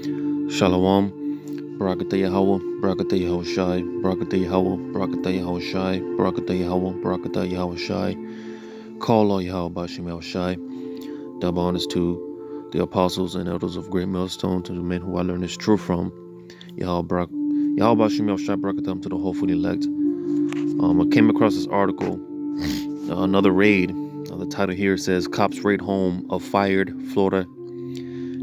Shalom. Barakatah Yahweh, Barakatah Yahushai, Barakatah Yahweh, Barakatah Yahushai, Barakatah Yahweh, Barakatah Yahushai. Call all Yahweh Bashim Yahushai. Double honors to the apostles and elders of Great Millstone, to the men who I learned this truth from. Yahweh Bashim Yahushai, Barakatah to the hopefully elect. I came across this article, another raid. The title here says, Cops raid home of fired Florida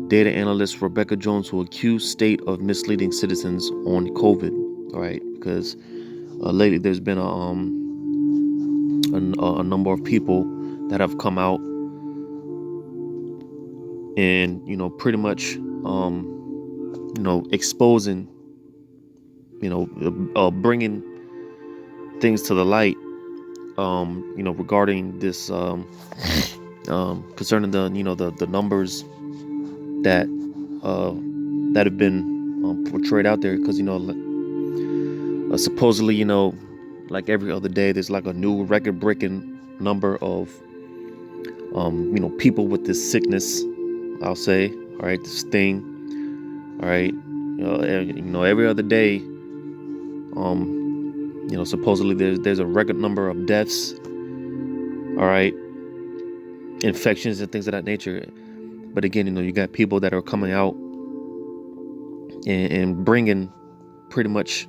data analyst Rebekah Jones, who accused state of misleading citizens on COVID. All right, because lately there's been a number of people that have come out and pretty much exposing, bringing things to the light, regarding this concerning the numbers that that have been portrayed out there, because supposedly, like every other day, there's like a new record-breaking number of people with this sickness, I'll say. All right, this thing. All right, every other day, supposedly there's a record number of deaths. All right, infections and things of that nature. But again, you got people that are coming out and bringing pretty much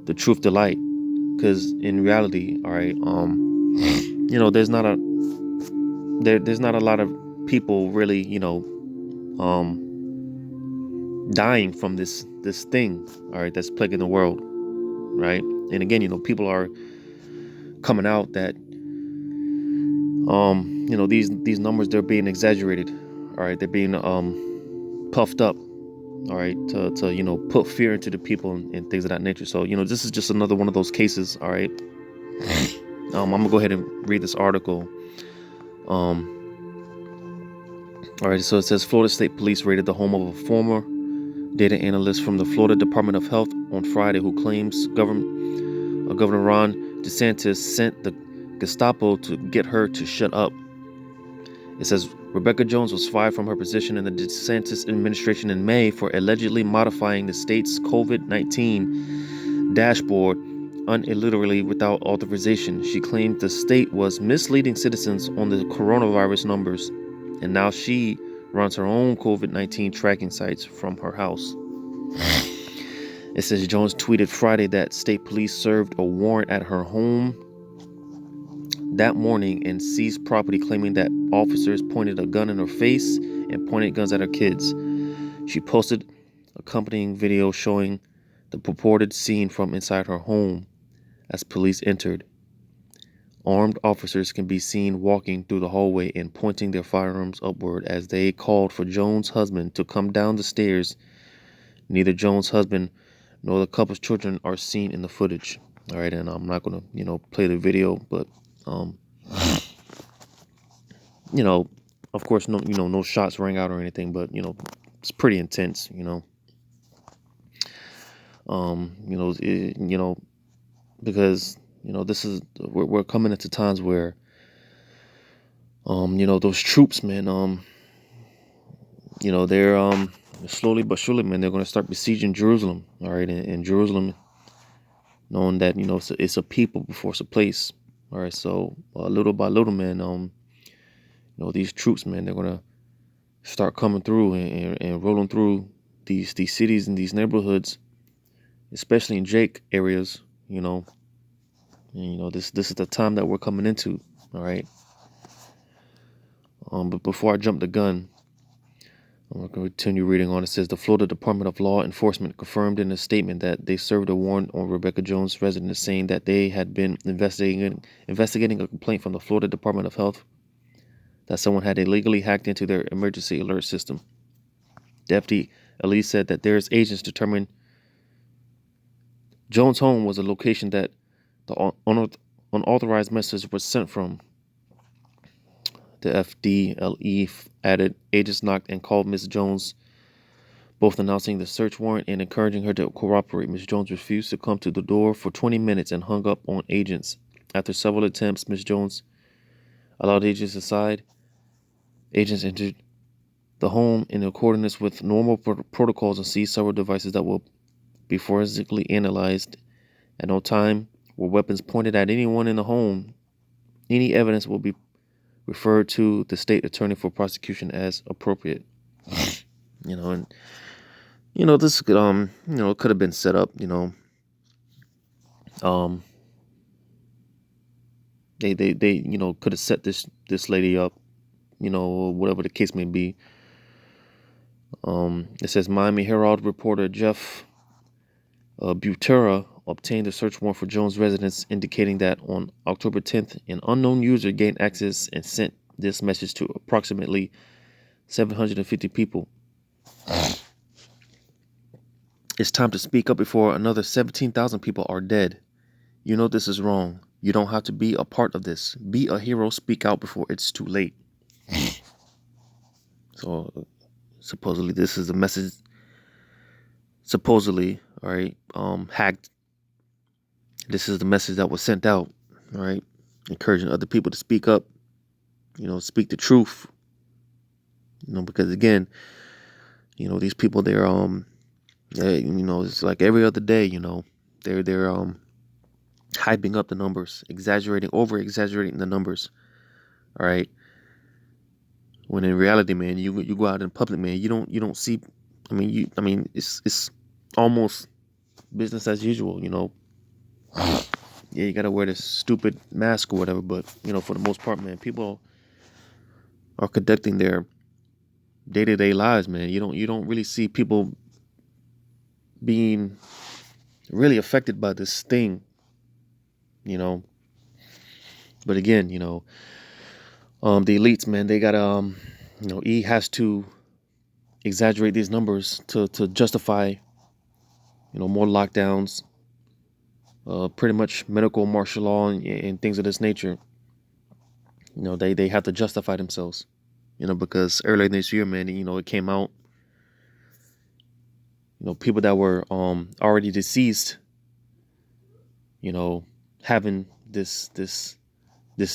the truth to light, because in reality, all right, there's not a lot of people really, dying from this thing, all right, that's plaguing the world, right? And again, people are coming out that these numbers, they're being exaggerated, all right, they're being puffed up, all right, to put fear into the people and things of that nature. So this is just another one of those cases, all right. I'm gonna go ahead and read this article. All right, so it says Florida State Police raided the home of a former data analyst from the Florida Department of Health on Friday, who claims Governor Ron DeSantis sent the Gestapo to get her to shut up. It says Rebekah Jones was fired from her position in the DeSantis administration in May for allegedly modifying the state's COVID-19 dashboard unilaterally without authorization. She claimed the state was misleading citizens on the coronavirus numbers, and now she runs her own COVID-19 tracking sites from her house. It says Jones tweeted Friday that state police served a warrant at her home that morning and seized property, claiming that officers pointed a gun in her face and pointed guns at her kids. She posted accompanying video showing the purported scene from inside her home as police entered. Armed officers can be seen walking through the hallway and pointing their firearms upward as they called for Jones' husband to come down the stairs. Neither Jones' husband nor the couple's children are seen in the footage. All right, and I'm not going to, play the video, but, of course, no shots rang out or anything, but, it's pretty intense, because, this is, we're coming into times where, those troops, man, they're, slowly but surely, man, they're going to start besieging Jerusalem. All right, and Jerusalem, knowing that it's a people before it's a place. All right, so little by little, man, these troops, man, they're going to start coming through and rolling through these cities and these neighborhoods, especially in Jake areas. And, this is the time that we're coming into. All right. But before I jump the gun, I'm going to continue reading on. It says the Florida Department of Law Enforcement confirmed in a statement that they served a warrant on Rebekah Jones' residence, saying that they had been investigating a complaint from the Florida Department of Health that someone had illegally hacked into their emergency alert system. Deputy Elise said that their agents determined Jones' home was a location that the unauthorized message was sent from. The FDLE added agents knocked and called Ms. Jones, both announcing the search warrant and encouraging her to cooperate. Ms. Jones refused to come to the door for 20 minutes and hung up on agents. After several attempts, Ms. Jones allowed agents inside. Agents entered the home in accordance with normal protocols and seized several devices that will be forensically analyzed. At no time were weapons pointed at anyone in the home. Any evidence will be referred to the state attorney for prosecution as appropriate. And this could could have been set up. Um, they could have set this lady up. Whatever the case may be. It says Miami Herald reporter Jeff Butera obtained a search warrant for Jones' residence, indicating that on October 10th, an unknown user gained access and sent this message to approximately 750 people. It's time to speak up before another 17,000 people are dead. You know this is wrong. You don't have to be a part of this. Be a hero. Speak out before it's too late. So supposedly this is a message. Supposedly, all right, hacked. This is the message that was sent out, all right, encouraging other people to speak up, speak the truth, because again, these people, they're it's like every other day, they're hyping up the numbers, over exaggerating the numbers, all right. When in reality, man, you go out in public, man, you don't see. It's almost business as usual, Yeah, you gotta wear this stupid mask or whatever, but for the most part, man, people are conducting their day-to-day lives, man. You don't really see people being really affected by this thing, But again, the elites, man, they gotta he has to exaggerate these numbers to justify more lockdowns, pretty much medical martial law and things of this nature. They have to justify themselves, because earlier this year, man, it came out, people that were already deceased, having this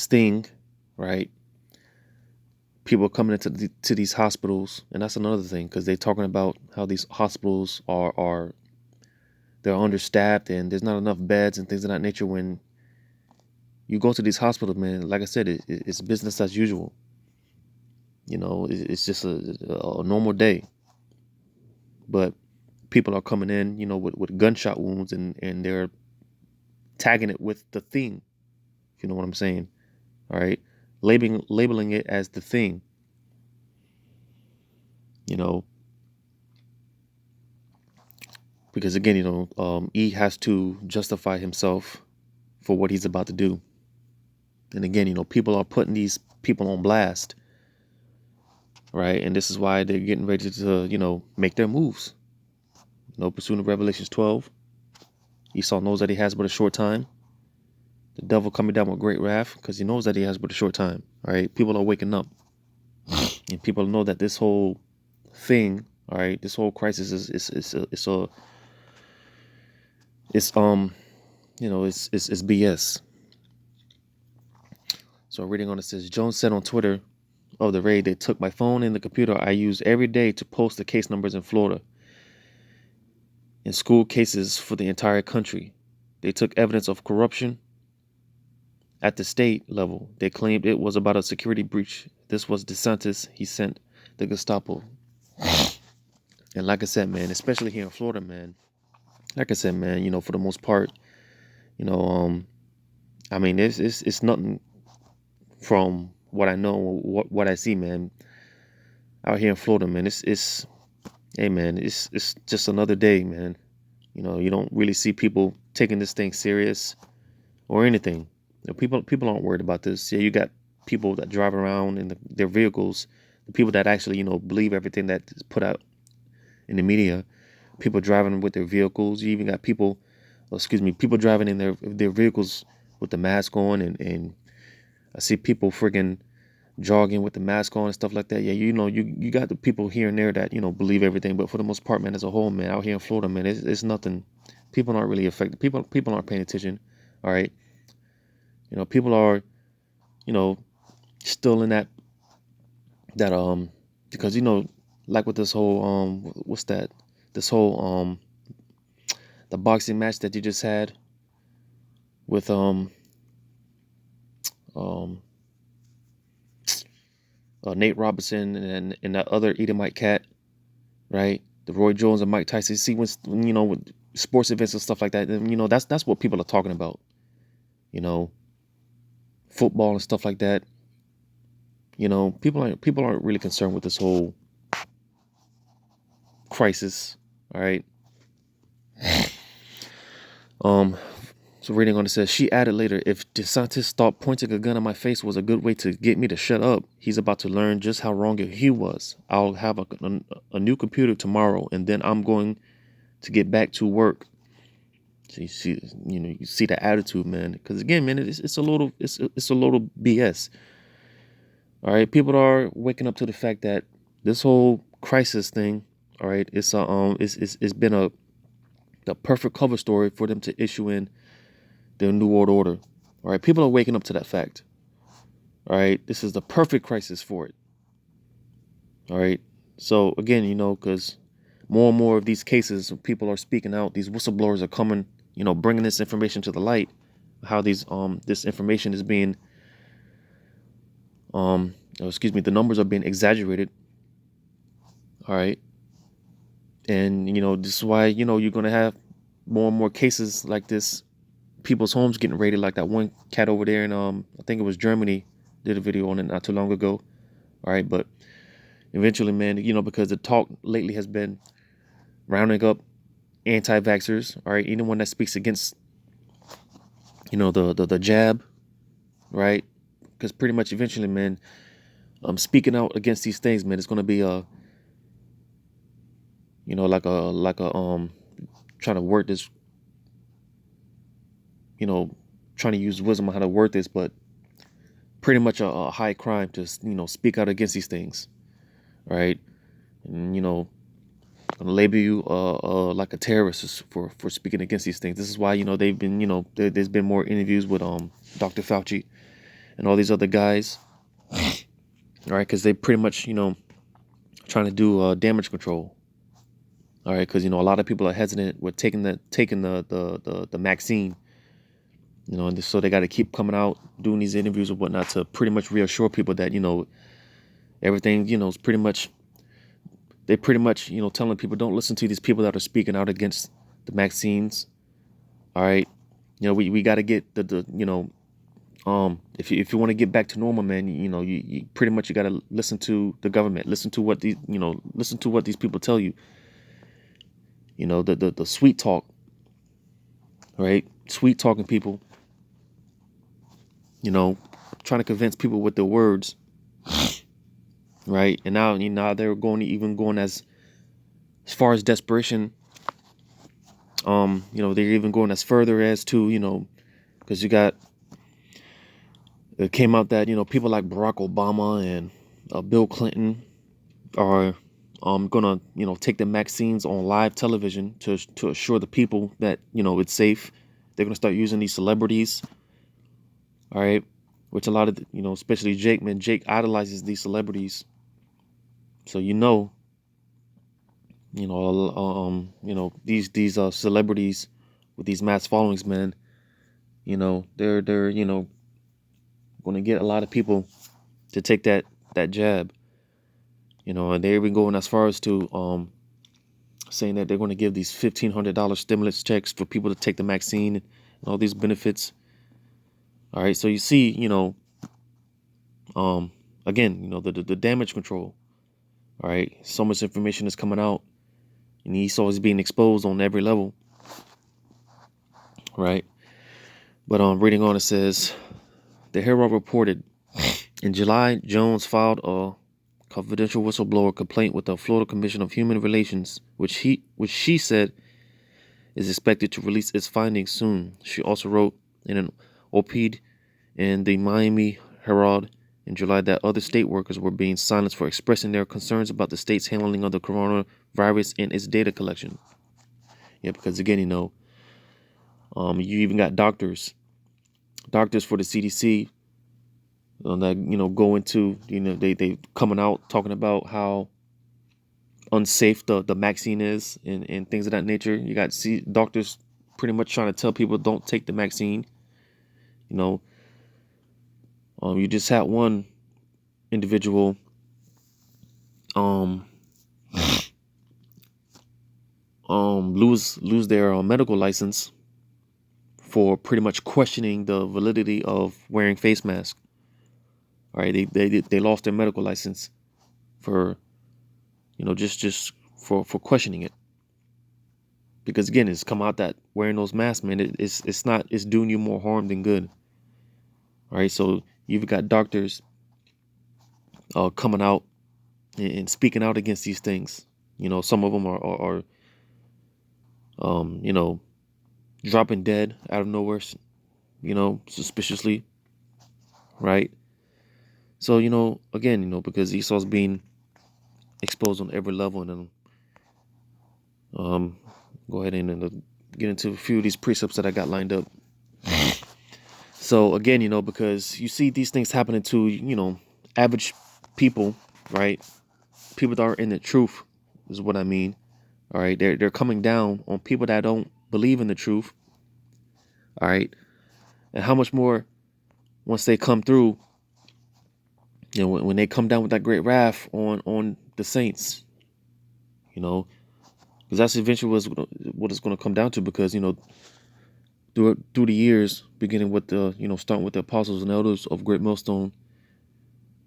thing, right? People coming into to these hospitals, and that's another thing, because they're talking about how these hospitals they're understaffed and there's not enough beds and things of that nature. When you go to these hospitals, man, like I said, it's business as usual. It's just a normal day. But people are coming in, with gunshot wounds, and they're tagging it with the thing. If you know what I'm saying, all right, labeling it as the thing. Because again, he has to justify himself for what he's about to do. And again, people are putting these people on blast, right? And this is why they're getting ready to, make their moves. Pursuant to Revelations 12, Esau knows that he has but a short time. The devil coming down with great wrath, because he knows that he has but a short time. All right, people are waking up, and people know that this whole thing, all right, this whole crisis is BS. So reading on, it says, Jones said on Twitter of the raid, they took my phone and the computer I use every day to post the case numbers in Florida and school cases for the entire country. They took evidence of corruption at the state level. They claimed it was about a security breach. This was DeSantis. He sent the Gestapo. And like I said, man, especially here in Florida, man, like I said, man, for the most part, it's nothing from what I know, what I see, man, out here in Florida, man. Hey, man, it's just another day, man. You don't really see people taking this thing serious or anything. People aren't worried about this. Yeah, you got people that drive around in their vehicles, the people that actually, believe everything that is put out in the media. People driving with their vehicles. You even got people driving in their vehicles with the mask on, and I see people friggin' jogging with the mask on and stuff like that. Yeah, you got the people here and there that believe everything, but for the most part, man, as a whole, man, out here in Florida, man, it's nothing. People aren't really affected. People aren't paying attention. All right, people are still in that because like with this whole what's that? This whole the boxing match that you just had with um Nate Robinson and that other Edomite cat, right? The Roy Jones and Mike Tyson. See when with sports events and stuff like that, then that's what people are talking about. Football and stuff like that. People aren't really concerned with this whole crisis. All right. Um, so reading on, it says, she added later, if DeSantis thought pointing a gun at my face was a good way to get me to shut up, he's about to learn just how wrong he was. I'll have a new computer tomorrow, and then I'm going to get back to work. So you see the attitude, man. Because again, man, it's a little BS. All right, people are waking up to the fact that this whole crisis thing, all right, it's been the perfect cover story for them to issue in their New World Order. All right, people are waking up to that fact. All right, this is the perfect crisis for it. All right, so again, because more and more of these cases, people are speaking out. These whistleblowers are coming, bringing this information to the light. How this information is being, the numbers are being exaggerated. All right, and this is why you're gonna have more and more cases like this. People's homes getting raided, like that one cat over there in I think it was Germany, did a video on it not too long ago. All right, but eventually, man, because the talk lately has been rounding up anti-vaxxers. All right, anyone that speaks against the jab, right? Because pretty much eventually, man, speaking out against these things, man, it's gonna be trying to word this, trying to use wisdom on how to word this, but pretty much a high crime to speak out against these things, right? And gonna label you like a terrorist for speaking against these things. This is why they've been there's been more interviews with Dr. Fauci and all these other guys, all right? Because they pretty much trying to do damage control, all right? Because a lot of people are hesitant with taking the vaccine. And so they got to keep coming out doing these interviews or whatnot to pretty much reassure people that everything is pretty much. They pretty much telling people don't listen to these people that are speaking out against the vaccines. All right, we got to get the if you want to get back to normal, man, you pretty much you got to listen to the government, listen to what these people tell you. The sweet talk, right? Sweet talking people. Trying to convince people with their words, right? And now they're going as far as desperation. They're even going as further as to because it came out that people like Barack Obama and Bill Clinton are gonna take the vaccines on live television to assure the people that it's safe. They're gonna start using these celebrities. All right, which a lot of especially Jake, man. Jake idolizes these celebrities, so these celebrities with these mass followings, man. They're going to get a lot of people to take that jab. And they're even going as far as to saying that they're going to give these $1,500 stimulus checks for people to take the vaccine and all these benefits. All right, so you see, again, the damage control. All right, so much information is coming out, and Esau is being exposed on every level. Right, but reading on, it says the Herald reported in July, Jones filed a confidential whistleblower complaint with the Florida Commission of Human Relations, which she said is expected to release its findings soon. She also wrote in an op-ed in the Miami Herald in July that other state workers were being silenced for expressing their concerns about the state's handling of the coronavirus and its data collection. Yeah, because again, you even got doctors for the CDC that go into they coming out talking about how unsafe the vaccine is and things of that nature. You got doctors pretty much trying to tell people don't take the vaccine. You know, you just had one individual um lose their medical license for pretty much questioning the validity of wearing face masks. All right, they lost their medical license for just for questioning it, because again it's come out that wearing those masks, man, it's doing you more harm than good. All right, so you've got doctors coming out and speaking out against these things. Some of them are dropping dead out of nowhere, suspiciously, right? So again, because Esau's being exposed on every level. And then go ahead and get into a few of these precepts that I got lined up. So again, because you see these things happening to average people, right? People that are in the truth is what I mean. All right, they're coming down on people that don't believe in the truth. All right, and how much more once they come through, when they come down with that great wrath on the saints, because that's eventually what it's going to come down to. Because through the years, beginning with starting with the apostles and elders of Great Millstone,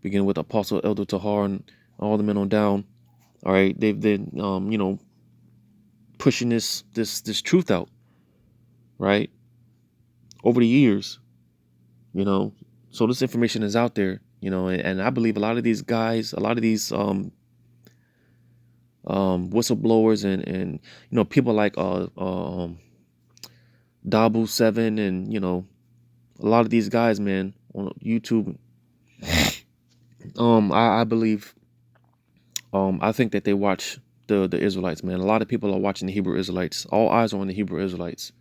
beginning with Apostle Elder Tahar and all the men on down. All right, they've been pushing this truth out, right, over the years. So this information is out there, and I believe a lot of these guys, a lot of these whistleblowers and people like Dabu7 and a lot of these guys, man, on YouTube. I believe I think that they watch the Israelites, man. A lot of people are watching the Hebrew Israelites. All eyes are on the Hebrew Israelites.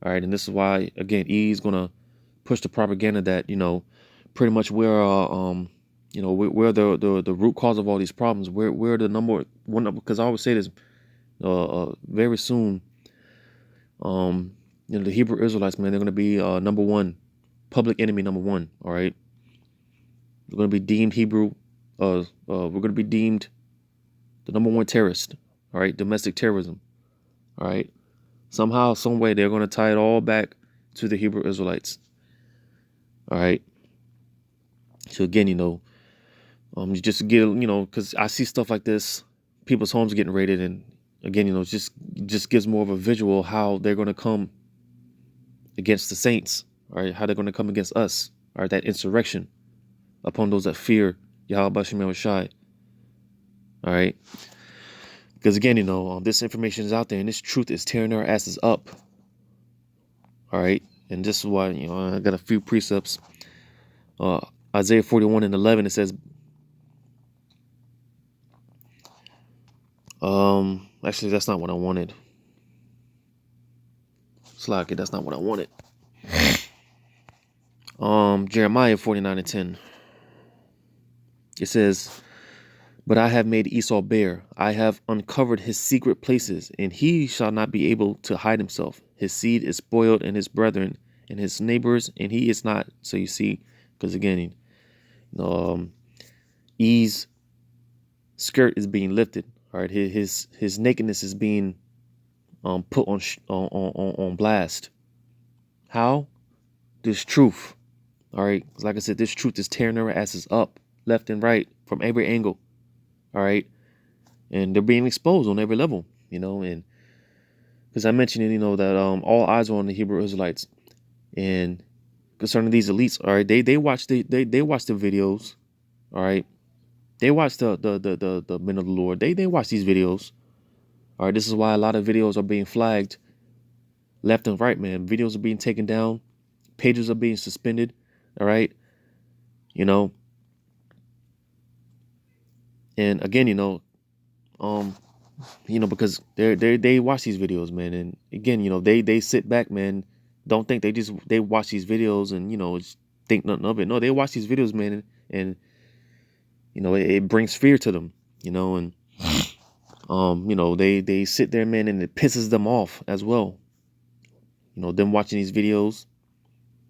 All right, and this is why again E's gonna push the propaganda that pretty much we're the root cause of all these problems. We're the number one, because I always say this. Very soon, the Hebrew Israelites, man, they're gonna be number one, public enemy number one. All right, we're gonna be deemed Hebrew. We're gonna be deemed the number one terrorist. All right, domestic terrorism. All right, somehow, some way, they're gonna tie it all back to the Hebrew Israelites. All right. So again, you just get, because I see stuff like this, people's homes getting raided, and again, it just gives more of a visual how they're going to come against the saints, all right, how they're going to come against us, all right, that insurrection upon those that fear Yahweh Bashim Yahushai, all right, because again, this information is out there, and this truth is tearing our asses up, all right, and this is why, I got a few precepts. Isaiah 41:11, it says, actually, that's not what I wanted. Slack it, that's not what I wanted. Jeremiah 49:10. It says, "But I have made Esau bare. I have uncovered his secret places, and he shall not be able to hide himself. His seed is spoiled, and his brethren, and his neighbors, and he is not." So you see, because again, E's skirt is being lifted. All right, his nakedness is being put on blast. How? This truth. All right, like I said, this truth is tearing their asses up, left and right, from every angle. All right, and they're being exposed on every level. And because I mentioned it, that all eyes are on the Hebrew Israelites, and concerning these elites, all right, they watch they watch the videos. All right, they watch the men of the Lord. They watch these videos. All right, this is why a lot of videos are being flagged left and right, man. Videos are being taken down, pages are being suspended. All right, and again, because they watch these videos, man, and again, they sit back, man. Don't think they watch these videos and think nothing of it. No, they watch these videos, man, and you know, it brings fear to them, you know, and you know, they sit there, man, and it pisses them off as well. You know, them watching these videos,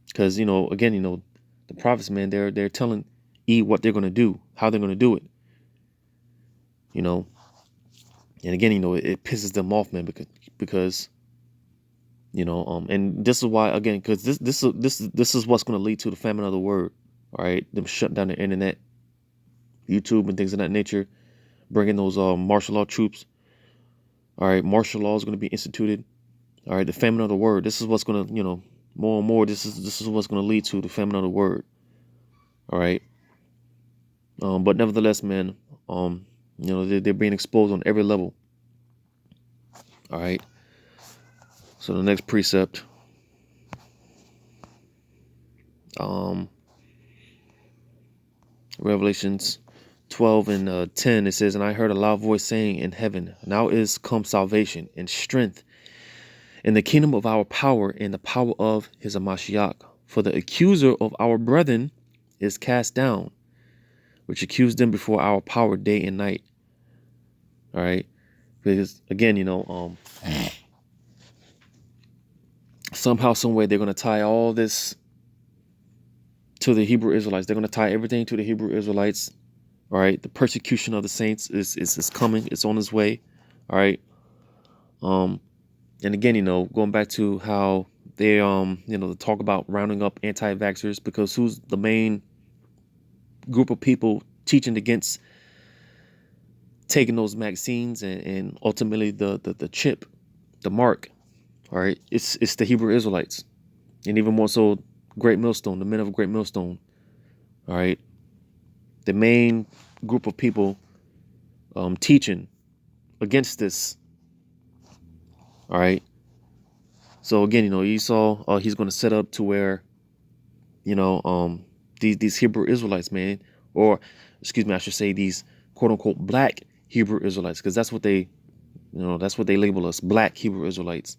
because, you know, again, you know, the prophets, man, they're telling E what they're gonna do, how they're gonna do it, you know. And again, you know, it pisses them off, man, because you know, and this is why, again, because this is what's gonna lead to the famine of the word. All right, them shutting down the internet, YouTube, and things of that nature, bringing those martial law troops. All right, martial law is going to be instituted. All right, the famine of the word. This is what's going to, you know, more and more. This is what's going to lead to the famine of the word. All right, but nevertheless, man, you know, they're being exposed on every level. All right. So the next precept, Revelations 12 and 10, it says, "And I heard a loud voice saying in heaven, now is come salvation and strength in the kingdom of our power and the power of his Mashiach. For the accuser of our brethren is cast down, which accused them before our power day and night." All right. Because again, you know, somehow, some way, they're going to tie all this to the Hebrew Israelites. They're going to tie everything to the Hebrew Israelites. All right. The persecution of the saints is coming. It's on its way. All right. And again, you know, going back to how they, you know, talk about rounding up anti-vaxxers, because who's the main group of people teaching against taking those vaccines and ultimately the chip, the mark. All right, it's the Hebrew Israelites, and even more so, Great Millstone, the men of Great Millstone. All right, the main group of people teaching against this. All right, so again, you know, Esau, he's going to set up to where, you know, these Hebrew Israelites, man, or excuse me, I should say these quote unquote black Hebrew Israelites, because that's what they, you know, that's what they label us, black Hebrew Israelites.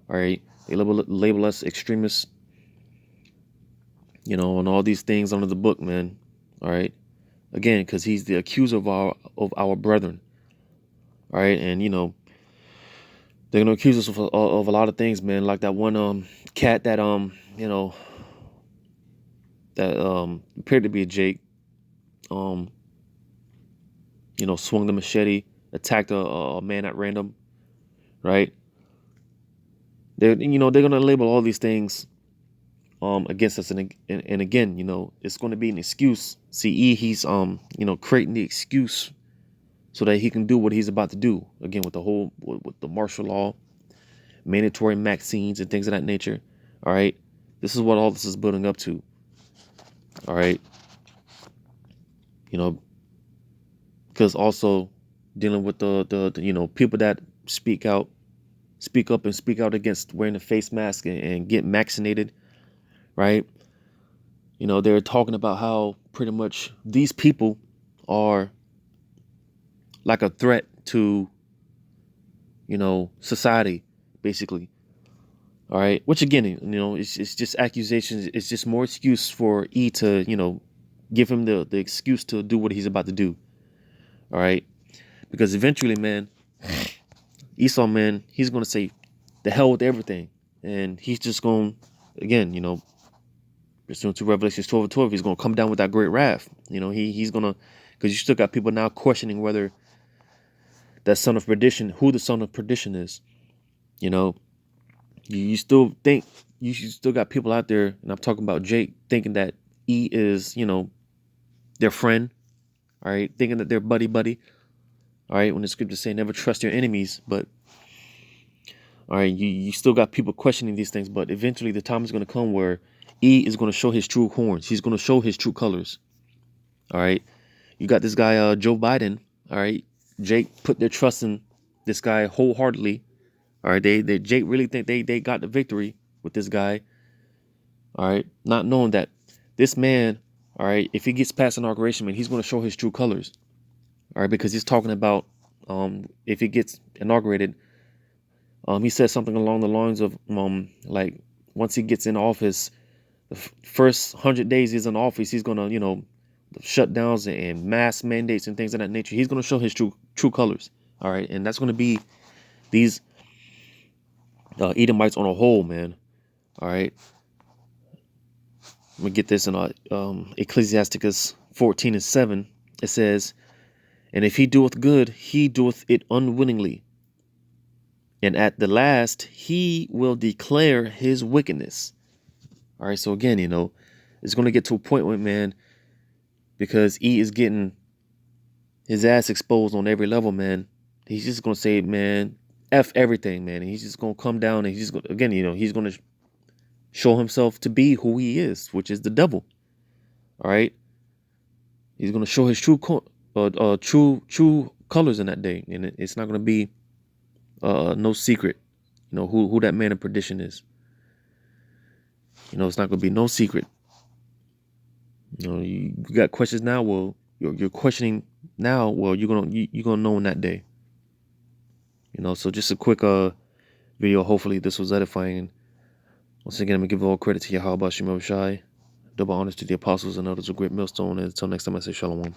All right, they label us extremists, you know, and all these things under the book, man. All right, again, because he's the accuser of our brethren. All right, and you know, they're gonna accuse us of a lot of things, man. Like that one cat that you know, that appeared to be a Jake, you know, swung the machete, attacked a man at random, right? They're, you know, they're gonna label all these things against us, and again, you know, it's going to be an excuse. CE, he's you know, creating the excuse so that he can do what he's about to do again with the whole with the martial law, mandatory vaccines, and things of that nature. All right, this is what all this is building up to. All right, you know, because also dealing with the you know, people that speak up and speak out against wearing a face mask and get vaccinated, right? You know, they're talking about how pretty much these people are like a threat to, you know, society, basically. All right. Which again, you know, it's just accusations. It's just more excuse for E to, you know, give him the excuse to do what he's about to do. All right. Because eventually, man, Esau, man, he's going to say the hell with everything. And he's just going, again, you know, pursuant to Revelations 12 and 12, he's going to come down with that great wrath. You know, he's going to, because you still got people now questioning whether that son of perdition, who the son of perdition is. You know, you still think, you still got people out there, and I'm talking about Jake, thinking that E is, you know, their friend. All right, thinking that they're buddy. All right, when the scriptures say never trust your enemies, but all right, you still got people questioning these things, but eventually the time is going to come where E is going to show his true horns. He's going to show his true colors. All right, you got this guy, Joe Biden. All right, Jake put their trust in this guy wholeheartedly. All right, they Jake really think they got the victory with this guy. All right, not knowing that this man, all right, if he gets past inauguration, man, he's going to show his true colors. All right, because he's talking about if he gets inaugurated, he said something along the lines of like once he gets in office, the first 100 days he's in office, he's gonna, shutdowns and mass mandates and things of that nature. He's gonna show his true colors. All right, and that's gonna be these Edomites on a whole, man. All right, let me get this in Ecclesiasticus 14:7. It says, "And if he doeth good, he doeth it unwittingly. And at the last, he will declare his wickedness." All right, so again, it's going to get to a point where, man, because E is getting his ass exposed on every level, man, he's just going to say, man, F everything, man. And he's just going to come down and he's just, again, he's going to show himself to be who he is, which is the devil. All right. He's going to show his true colors in that day. And it's not going to be no secret, who that man of perdition is. It's not going to be no secret. You got questions now. Well, you're questioning now. Well, you're gonna know in that day. So just a quick video. Hopefully this was edifying. Once again, I'm gonna give all credit to Yahweh Shai. Double honors to the apostles and others of great millstone. And until next time, I say shalom.